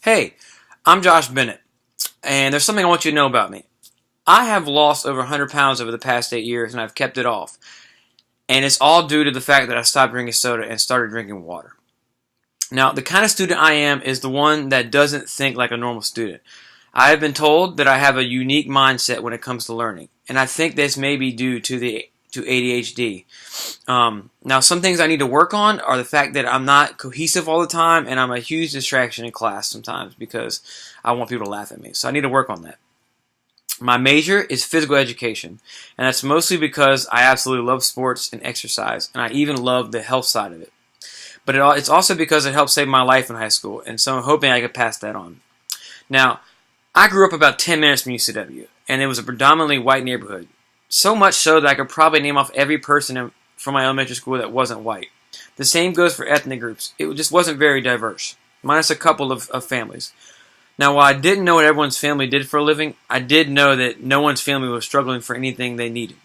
Hey, I'm Josh Bennett, and there's something I want you to know about me. I have lost over 100 pounds over the past 8 years, and I've kept it off. And it's all due to the fact that I stopped drinking soda and started drinking water. Now, the kind of student I am is the one that doesn't think like a normal student. I have been told that I have a unique mindset when it comes to learning, and I think this may be due to ADHD. Now, some things I need to work on are the fact that I'm not cohesive all the time, and I'm a huge distraction in class sometimes because I want people to laugh at me. So I need to work on that. My major is physical education, and that's mostly because I absolutely love sports and exercise, and I even love the health side of it. But it's also because it helped save my life in high school, and so I'm hoping I could pass that on. Now, I grew up about 10 minutes from UCW, and it was a predominantly white neighborhood. So much so that I could probably name off every person from my elementary school that wasn't white. The same goes for ethnic groups. It just wasn't very diverse, minus a couple of families. Now, while I didn't know what everyone's family did for a living, I did know that no one's family was struggling for anything they needed.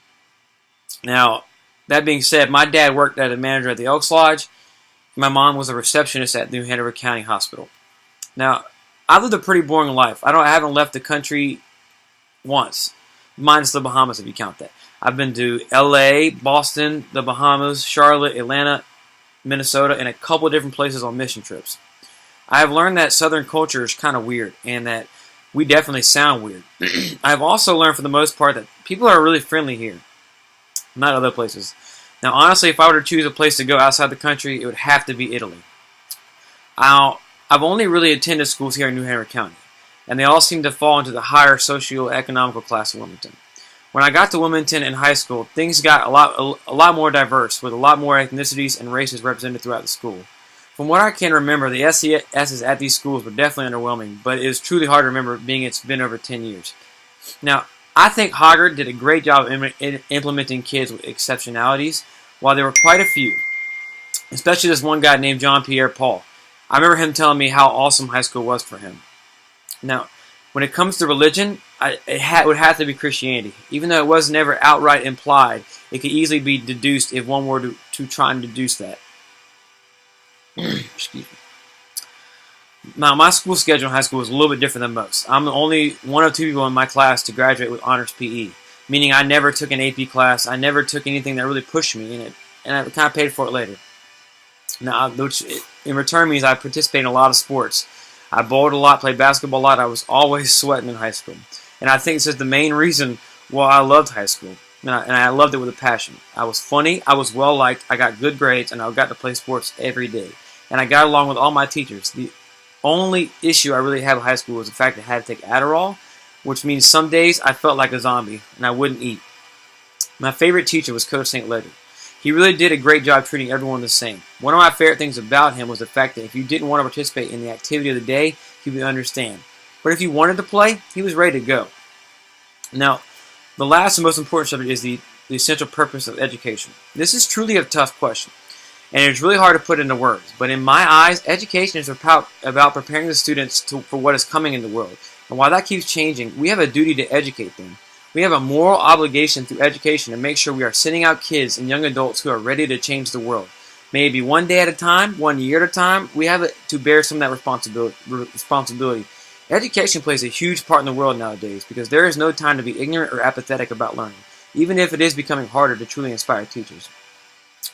Now, that being said, my dad worked as a manager at the Elks Lodge. My mom was a receptionist at New Hanover County Hospital. Now, I lived a pretty boring life. I haven't left the country once, minus the Bahamas if you count that. I've been to LA, Boston, the Bahamas, Charlotte, Atlanta, Minnesota, and a couple of different places on mission trips. I have learned that Southern culture is kind of weird, and that we definitely sound weird. I have also learned for the most part that people are really friendly here, not other places. Now, honestly, if I were to choose a place to go outside the country, it would have to be Italy. I've only really attended schools here in New Hanover County, and they all seem to fall into the higher socio-economical class of Wilmington. When I got to Wilmington in high school, things got a lot more diverse, with a lot more ethnicities and races represented throughout the school. From what I can remember, the SESs at these schools were definitely underwhelming, but it is truly hard to remember being it's been over 10 years. Now, I think Hoggard did a great job of implementing kids with exceptionalities, while there were quite a few, especially this one guy named John Pierre Paul. I remember him telling me how awesome high school was for him. Now, when it comes to religion, it would have to be Christianity. Even though it was never outright implied, it could easily be deduced if one were to try and deduce that. Excuse me. Now, my school schedule in high school was a little bit different than most. I'm the only one of two people in my class to graduate with honors PE, meaning I never took an AP class. I never took anything that really pushed me in it, and I kind of paid for it later. Now, which in return means I participated in a lot of sports. I bowled a lot, played basketball a lot. I was always sweating in high school, and I think this is the main reason why I loved high school, and I loved it with a passion. I was funny, I was well liked, I got good grades, and I got to play sports every day. And I got along with all my teachers. The only issue I really had with high school was the fact that I had to take Adderall, which means some days I felt like a zombie and I wouldn't eat. My favorite teacher was Coach St. Ledger. He really did a great job treating everyone the same. One of my favorite things about him was the fact that if you didn't want to participate in the activity of the day, he would understand. But if you wanted to play, he was ready to go. Now, the last and most important subject is the essential purpose of education. This is truly a tough question, and it's really hard to put into words. But in my eyes, education is about preparing the students for what is coming in the world. And while that keeps changing, we have a duty to educate them. We have a moral obligation through education to make sure we are sending out kids and young adults who are ready to change the world. Maybe one day at a time, 1 year at a time, we have to bear some of that responsibility. Education plays a huge part in the world nowadays because there is no time to be ignorant or apathetic about learning, even if it is becoming harder to truly inspire teachers.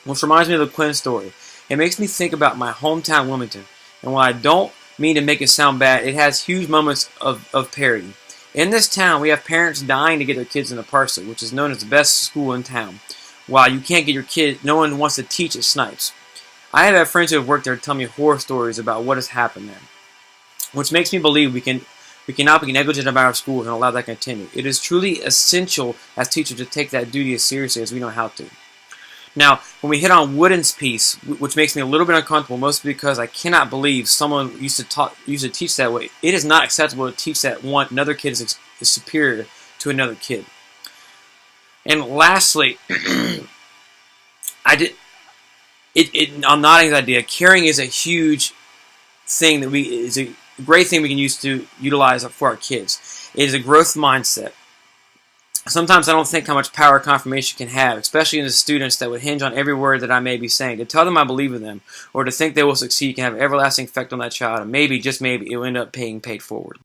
Which reminds me of the Quinn story. It makes me think about my hometown, Wilmington. And while I don't mean to make it sound bad, it has huge moments of parody. In this town, we have parents dying to get their kids into Parsley, which is known as the best school in town. While you can't get your kid, no one wants to teach at Snipes. I have had friends who have worked there tell me horror stories about what has happened there, which makes me believe we cannot be negligent about our schools and allow that to continue. It is truly essential as teachers to take that duty as seriously as we know how to. Now, when we hit on Wooden's piece, which makes me a little bit uncomfortable, mostly because I cannot believe someone used to teach that way. It is not acceptable to teach that another kid is superior to another kid. And lastly, on Notting's idea, caring is a huge thing is a great thing we can utilize for our kids. It is a growth mindset. Sometimes I don't think how much power confirmation can have, especially in the students that would hinge on every word that I may be saying. To tell them I believe in them, or to think they will succeed, can have an everlasting effect on that child, and maybe, just maybe, it will end up being paid forward.